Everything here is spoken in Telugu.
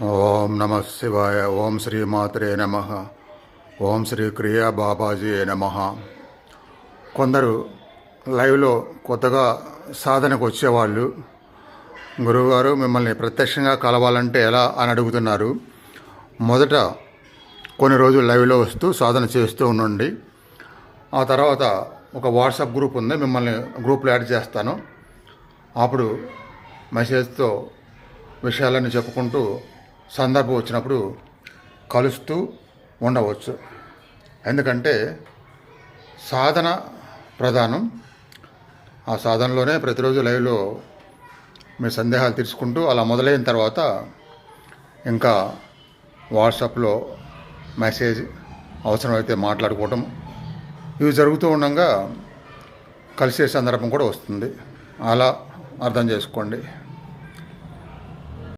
ఓం నమ శివాయ. ఓం శ్రీ మాత్రే నమ. ఓం శ్రీ క్రియా బాబాజీ నమ. కొందరు లైవ్లో కొత్తగా సాధనకు వచ్చేవాళ్ళు, గురువుగారు మిమ్మల్ని ప్రత్యక్షంగా కలవాలంటే ఎలా అని అడుగుతున్నారు. మొదట కొన్ని రోజులు లైవ్లో వస్తూ సాధన చేస్తూ ఉండండి. ఆ తర్వాత ఒక వాట్సాప్ గ్రూప్ ఉంది, మిమ్మల్ని గ్రూప్లో యాడ్ చేస్తాను. అప్పుడు మెసేజ్తో విషయాలన్నీ చెప్పుకుంటూ సందర్భం వచ్చినప్పుడు కలుస్తూ ఉండవచ్చు. ఎందుకంటే సాధన ప్రధానం. ఆ సాధనలోనే ప్రతిరోజు లైవ్లో మీ సందేహాలు తీర్చుకుంటూ అలా మొదలైన తర్వాత ఇంకా వాట్సాప్లో మెసేజ్ అవసరమైతే మాట్లాడుకోవటం ఇవి జరుగుతూ ఉండగా కలిసే సందర్భం కూడా వస్తుంది. అలా అర్థం చేసుకోండి.